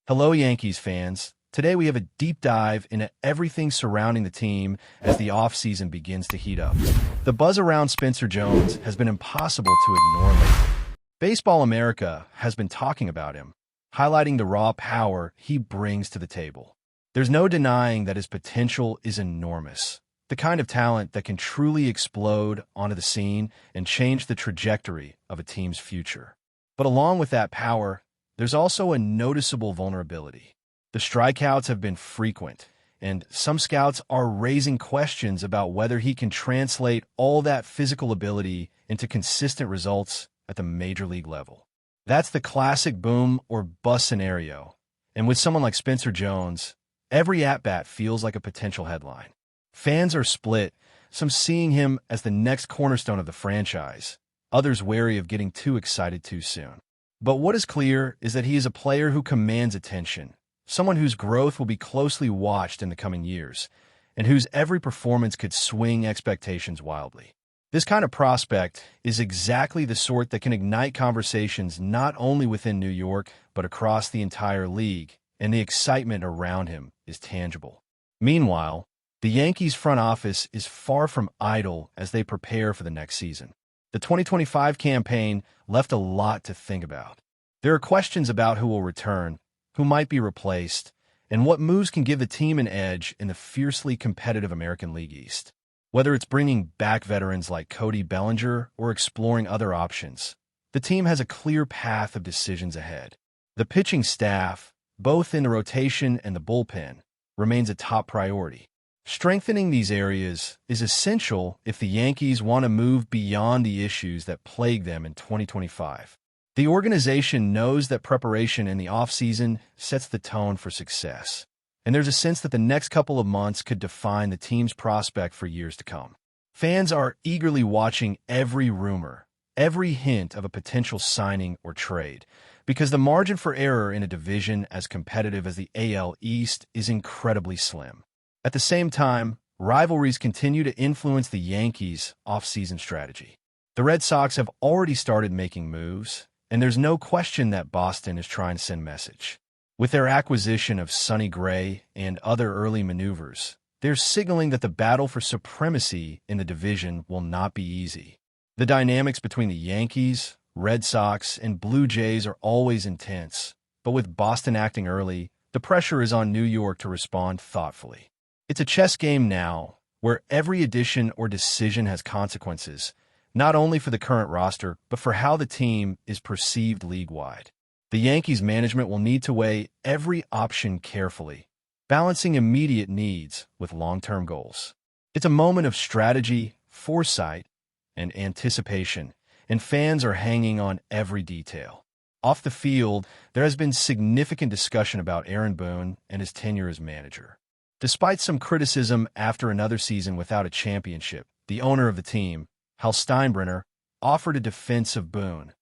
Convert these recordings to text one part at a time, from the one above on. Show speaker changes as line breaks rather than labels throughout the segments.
Hello, Yankees fans. Today we have a deep dive into everything surrounding the team as the offseason begins to heat up. The buzz around Spencer Jones has been impossible to ignore lately. Baseball America has been talking about him, highlighting the raw power he brings to the table. There's no denying that his potential is enormous, the kind of talent that can truly explode onto the scene and change the trajectory of a team's future. But along with that power, there's also a noticeable vulnerability. The strikeouts have been frequent, and some scouts are raising questions about whether he can translate all that physical ability into consistent results at the major league level. That's the classic boom or bust scenario, and with someone like Spencer Jones, every at-bat feels like a potential headline. Fans are split, some seeing him as the next cornerstone of the franchise, others wary of getting too excited too soon. But what is clear is that he is a player who commands attention, someone whose growth will be closely watched in the coming years, and whose every performance could swing expectations wildly. This kind of prospect is exactly the sort that can ignite conversations not only within New York, but across the entire league, and the excitement around him is tangible. Meanwhile, the Yankees front office is far from idle as they prepare for the next season. The 2025 campaign left a lot to think about. There are questions about who will return, who might be replaced, and what moves can give the team an edge in the fiercely competitive American League East. Whether it's bringing back veterans like Cody Bellinger or exploring other options, the team has a clear path of decisions ahead. The pitching staff, both in the rotation and the bullpen, remains a top priority. Strengthening these areas is essential if the Yankees want to move beyond the issues that plague them in 2025. The organization knows that preparation in the offseason sets the tone for success, and there's a sense that the next couple of months could define the team's prospect for years to come. Fans are eagerly watching every rumor, every hint of a potential signing or trade, because the margin for error in a division as competitive as the AL East is incredibly slim. At the same time, rivalries continue to influence the Yankees' offseason strategy. The Red Sox have already started making moves, and there's no question that Boston is trying to send a message. With their acquisition of Sonny Gray and other early maneuvers, they're signaling that the battle for supremacy in the division will not be easy. The dynamics between the Yankees, Red Sox, and Blue Jays are always intense, but with Boston acting early, the pressure is on New York to respond thoughtfully. It's a chess game now, where every addition or decision has consequences, not only for the current roster, but for how the team is perceived league-wide. The Yankees management will need to weigh every option carefully, balancing immediate needs with long-term goals. It's a moment of strategy, foresight, and anticipation, and fans are hanging on every detail. Off the field, there has been significant discussion about Aaron Boone and his tenure as manager. Despite some criticism after another season without a championship, the owner of the team, Hal Steinbrenner, offered a defense of Boone,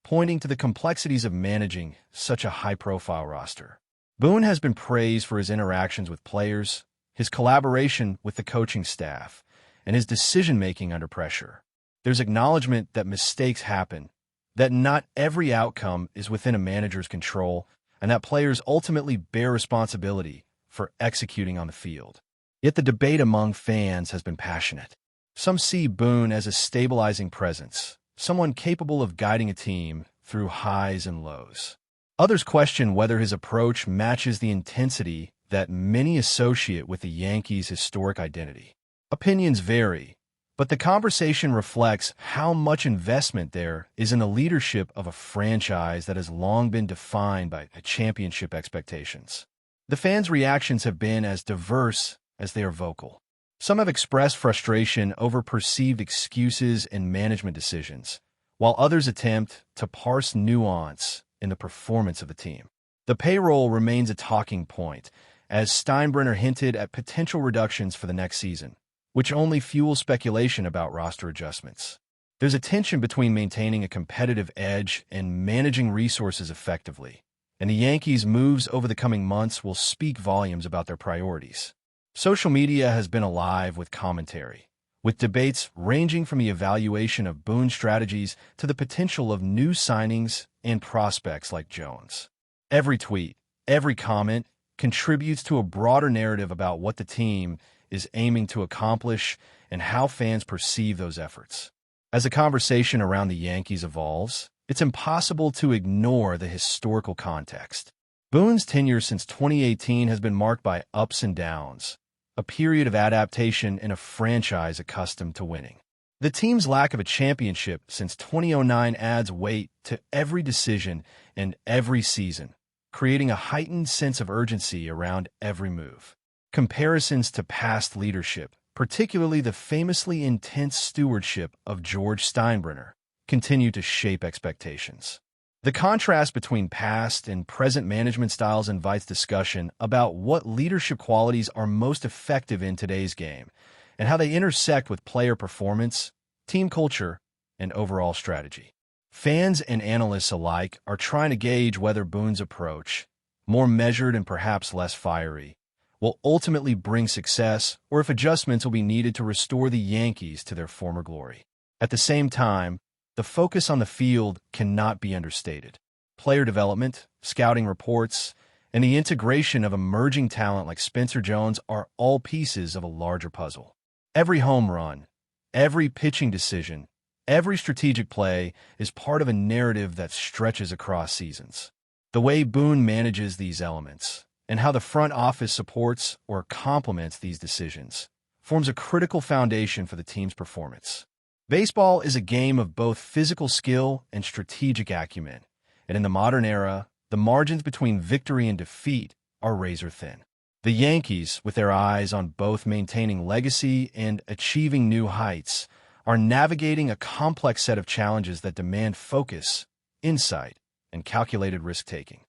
pointing to the complexities of managing such a high-profile roster. Boone has been praised for his interactions with players, his collaboration with the coaching staff, and his decision-making under pressure. There's acknowledgement that mistakes happen, that not every outcome is within a manager's control, and that players ultimately bear responsibility for executing on the field. Yet the debate among fans has been passionate. Some see Boone as a stabilizing presence, someone capable of guiding a team through highs and lows. Others question whether his approach matches the intensity that many associate with the Yankees' historic identity. Opinions vary, but the conversation reflects how much investment there is in the leadership of a franchise that has long been defined by championship expectations. The fans' reactions have been as diverse as they are vocal. Some have expressed frustration over perceived excuses and management decisions, while others attempt to parse nuance in the performance of the team. The payroll remains a talking point, as Steinbrenner hinted at potential reductions for the next season, which only fuels speculation about roster adjustments. There's a tension between maintaining a competitive edge and managing resources effectively, and the Yankees' moves over the coming months will speak volumes about their priorities. Social media has been alive with commentary, with debates ranging from the evaluation of Boone strategies to the potential of new signings and prospects like Jones. Every tweet, Every comment contributes to a broader narrative about what the team is aiming to accomplish and how fans perceive those efforts. As the conversation around the Yankees evolves, it's impossible to ignore the historical context. Boone's tenure since 2018 has been marked by ups and downs, a period of adaptation in a franchise accustomed to winning. The team's lack of a championship since 2009 adds weight to every decision and every season, creating a heightened sense of urgency around every move. Comparisons to past leadership, particularly the famously intense stewardship of George Steinbrenner, continue to shape expectations. The contrast between past and present management styles invites discussion about what leadership qualities are most effective in today's game and how they intersect with player performance, team culture, and overall strategy. Fans and analysts alike are trying to gauge whether Boone's approach, more measured and perhaps less fiery, will ultimately bring success or if adjustments will be needed to restore the Yankees to their former glory. At the same time, the focus on the field cannot be understated. Player development, scouting reports, and the integration of emerging talent like Spencer Jones are all pieces of a larger puzzle. Every home run, every pitching decision, every strategic play is part of a narrative that stretches across seasons. The way Boone manages these elements and how the front office supports or complements these decisions forms a critical foundation for the team's performance. Baseball is a game of both physical skill and strategic acumen, and in the modern era, the margins between victory and defeat are razor thin. The Yankees, with their eyes on both maintaining legacy and achieving new heights, are navigating a complex set of challenges that demand focus, insight, and calculated risk-taking.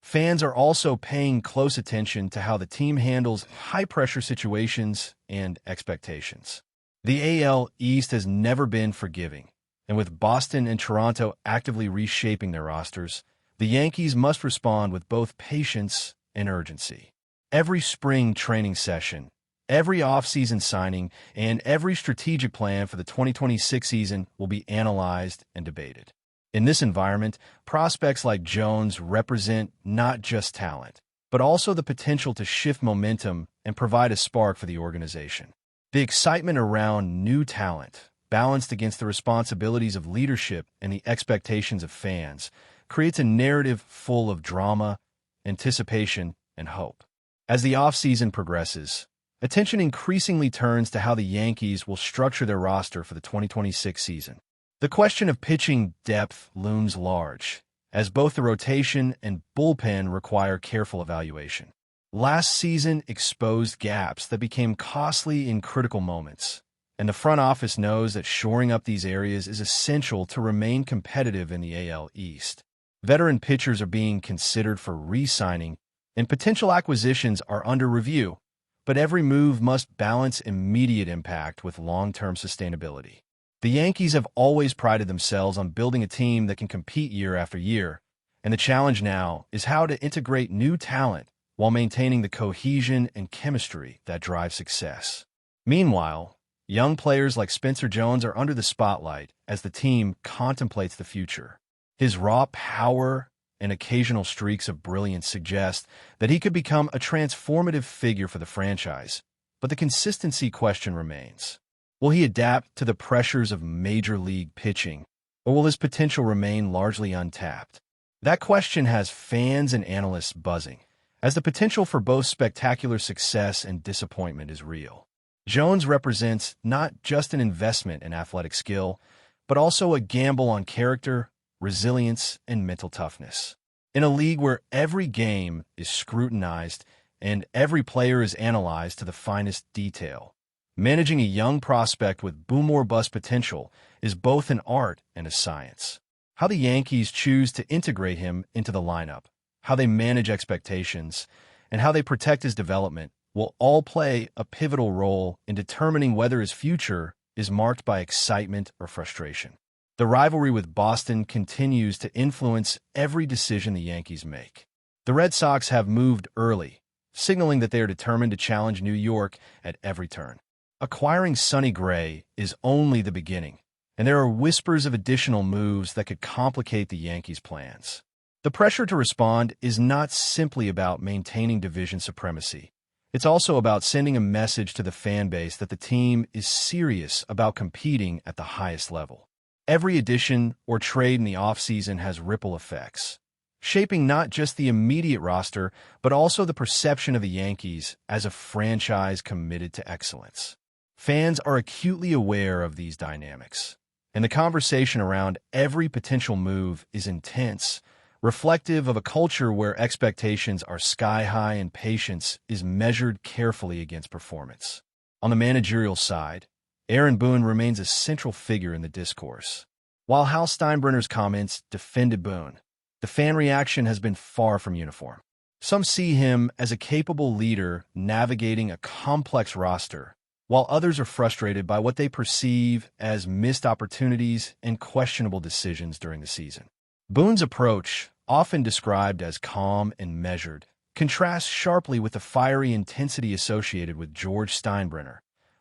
Fans are also paying close attention to how the team handles high-pressure situations and expectations. The AL East has never been forgiving, and with Boston and Toronto actively reshaping their rosters, the Yankees must respond with both patience and urgency. Every spring training session, every offseason signing, and every strategic plan for the 2026 season will be analyzed and debated. In this environment, prospects like Jones represent not just talent, but also the potential to shift momentum and provide a spark for the organization. The excitement around new talent, balanced against the responsibilities of leadership and the expectations of fans, creates a narrative full of drama, anticipation, and hope. As the offseason progresses, attention increasingly turns to how the Yankees will structure their roster for the 2026 season. The question of pitching depth looms large, as both the rotation and bullpen require careful evaluation. Last season exposed gaps that became costly in critical moments, and the front office knows that shoring up these areas is essential to remain competitive in the AL East. Veteran pitchers are being considered for re-signing, and potential acquisitions are under review, but every move must balance immediate impact with long-term sustainability. The Yankees have always prided themselves on building a team that can compete year after year, and the challenge now is how to integrate new talent while maintaining the cohesion and chemistry that drive success. Meanwhile, young players like Spencer Jones are under the spotlight as the team contemplates the future. His raw power and occasional streaks of brilliance suggest that he could become a transformative figure for the franchise, but the consistency question remains. Will he adapt to the pressures of major league pitching, or will his potential remain largely untapped? That question has fans and analysts buzzing, as the potential for both spectacular success and disappointment is real. Jones represents not just an investment in athletic skill, but also a gamble on character, resilience, and mental toughness. In a league where every game is scrutinized and every player is analyzed to the finest detail, managing a young prospect with boom or bust potential is both an art and a science. How the Yankees choose to integrate him into the lineup, how they manage expectations, and how they protect his development will all play a pivotal role in determining whether his future is marked by excitement or frustration. The rivalry with Boston continues to influence every decision the Yankees make. The Red Sox have moved early, signaling that they are determined to challenge New York at every turn. Acquiring Sonny Gray is only the beginning, and there are whispers of additional moves that could complicate the Yankees' plans. The pressure to respond is not simply about maintaining division supremacy. It's also about sending a message to the fan base that the team is serious about competing at the highest level. Every addition or trade in the offseason has ripple effects, shaping not just the immediate roster, but also the perception of the Yankees as a franchise committed to excellence. Fans are acutely aware of these dynamics, and the conversation around every potential move is intense, reflective of a culture where expectations are sky-high and patience is measured carefully against performance. On the managerial side, Aaron Boone remains a central figure in the discourse. While Hal Steinbrenner's comments defended Boone, the fan reaction has been far from uniform. Some see him as a capable leader navigating a complex roster, while others are frustrated by what they perceive as missed opportunities and questionable decisions during the season. Boone's approach, often described as calm and measured, contrasts sharply with the fiery intensity associated with George Steinbrenner,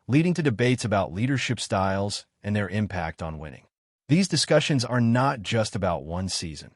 leading to debates about leadership styles and their impact on winning. These discussions are not just about one season.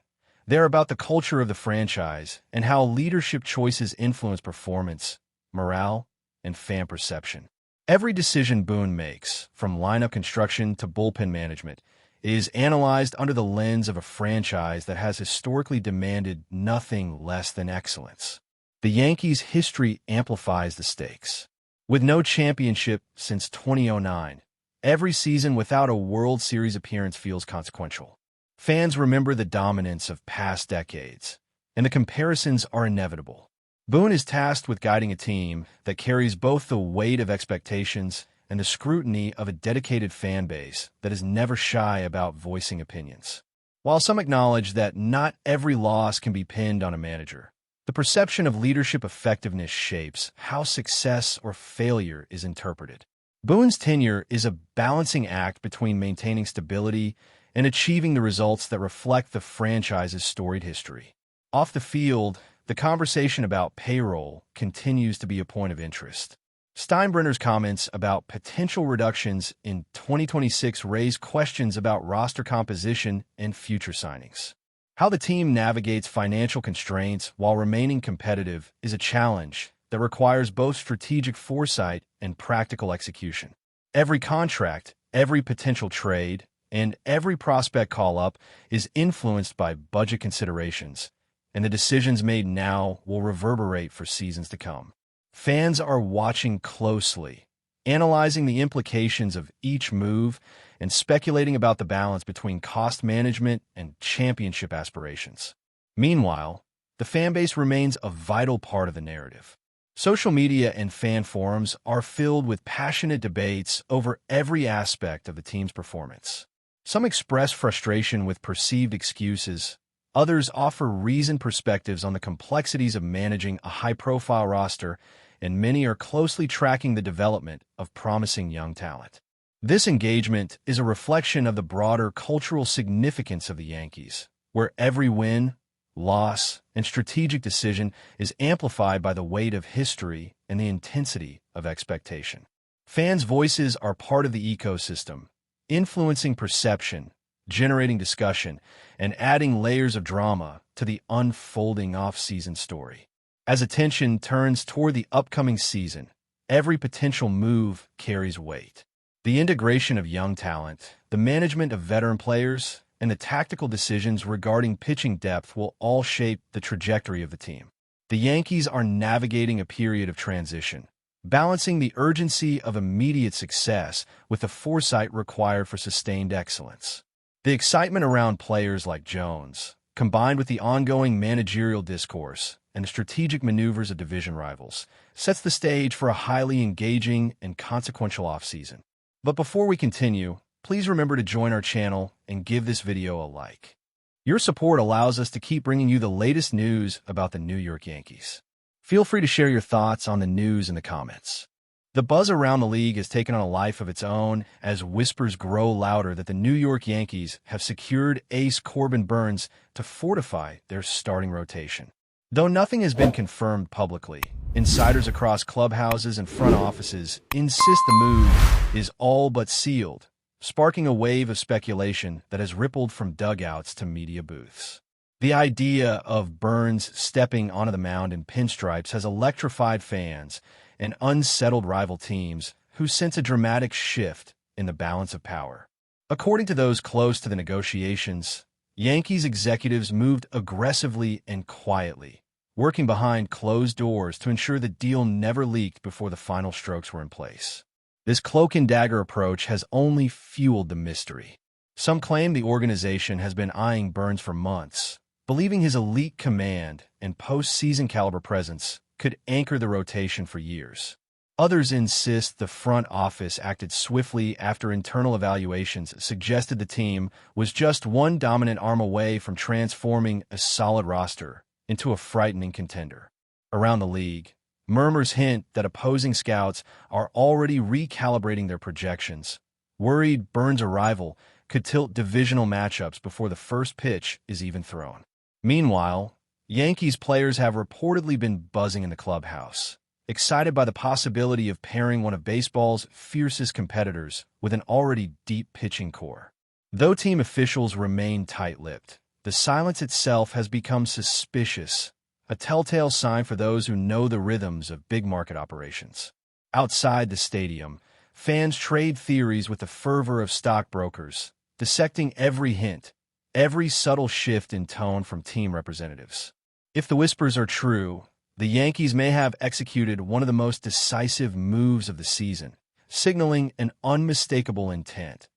They're about the culture of the franchise and how leadership choices influence performance, morale, and fan perception. Every decision Boone makes, from lineup construction to bullpen management, is analyzed under the lens of a franchise that has historically demanded nothing less than excellence. The Yankees' history amplifies the stakes. With no championship since 2009, every season without a World Series appearance feels consequential. Fans remember the dominance of past decades, and the comparisons are inevitable. Boone is tasked with guiding a team that carries both the weight of expectations and the scrutiny of a dedicated fan base that is never shy about voicing opinions. While some acknowledge that not every loss can be pinned on a manager, the perception of leadership effectiveness shapes how success or failure is interpreted. Boone's tenure is a balancing act between maintaining stability and achieving the results that reflect the franchise's storied history. Off the field, the conversation about payroll continues to be a point of interest. Steinbrenner's comments about potential reductions in 2026 raise questions about roster composition and future signings. How the team navigates financial constraints while remaining competitive is a challenge that requires both strategic foresight and practical execution. Every contract, every potential trade, and every prospect call-up is influenced by budget considerations, and the decisions made now will reverberate for seasons to come. Fans are watching closely, analyzing the implications of each move and speculating about the balance between cost management and championship aspirations. Meanwhile, the fan base remains a vital part of the narrative. Social media and fan forums are filled with passionate debates over every aspect of the team's performance. Some express frustration with perceived excuses. Others offer reasoned perspectives on the complexities of managing a high-profile roster, and many are closely tracking the development of promising young talent. This engagement is a reflection of the broader cultural significance of the Yankees, where every win, loss, and strategic decision is amplified by the weight of history and the intensity of expectation. Fans' voices are part of the ecosystem, influencing perception, generating discussion, and adding layers of drama to the unfolding off-season story. As attention turns toward the upcoming season, every potential move carries weight. The integration of young talent, the management of veteran players, and the tactical decisions regarding pitching depth will all shape the trajectory of the team. The Yankees are navigating a period of transition, balancing the urgency of immediate success with the foresight required for sustained excellence. The excitement around players like Jones, combined with the ongoing managerial discourse and the strategic maneuvers of division rivals, sets the stage for a highly engaging and consequential offseason. But before we continue, please remember to join our channel and give this video a like. Your support allows us to keep bringing you the latest news about the New York Yankees. Feel free to share your thoughts on the news in the comments. The buzz around the league has taken on a life of its own as whispers grow louder that the New York Yankees have secured ace Corbin Burnes to fortify their starting rotation. Though nothing has been confirmed publicly, insiders across clubhouses and front offices insist the move is all but sealed, sparking a wave of speculation that has rippled from dugouts to media booths. The idea of Burns stepping onto the mound in pinstripes has electrified fans and unsettled rival teams who sense a dramatic shift in the balance of power. According to those close to the negotiations, Yankees executives moved aggressively and quietly, working behind closed doors to ensure the deal never leaked before the final strokes were in place. This cloak-and-dagger approach has only fueled the mystery. Some claim the organization has been eyeing Burns for months, believing his elite command and postseason caliber presence could anchor the rotation for years. Others insist the front office acted swiftly after internal evaluations suggested the team was just one dominant arm away from transforming a solid roster into a frightening contender. Around the league, murmurs hint that opposing scouts are already recalibrating their projections, worried Burns' arrival could tilt divisional matchups before the first pitch is even thrown. Meanwhile, Yankees players have reportedly been buzzing in the clubhouse, excited by the possibility of pairing one of baseball's fiercest competitors with an already deep pitching core. Though team officials remain tight-lipped, the silence itself has become suspicious, a telltale sign for those who know the rhythms of big-market operations. Outside the stadium, fans trade theories with the fervor of stockbrokers, dissecting every hint, every subtle shift in tone from team representatives. If the whispers are true, the Yankees may have executed one of the most decisive moves of the season, signaling an unmistakable intent,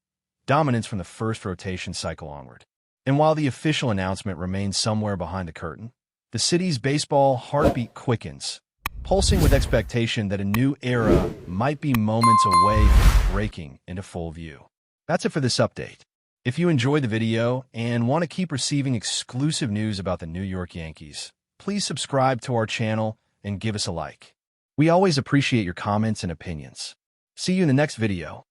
dominance from the first rotation cycle onward. And while the official announcement remains somewhere behind the curtain, the city's baseball heartbeat quickens, pulsing with expectation that a new era might be moments away from breaking into full view. That's it for this update. If you enjoyed the video and want to keep receiving exclusive news about the New York Yankees, please subscribe to our channel and give us a like. We always appreciate your comments and opinions. See you in the next video.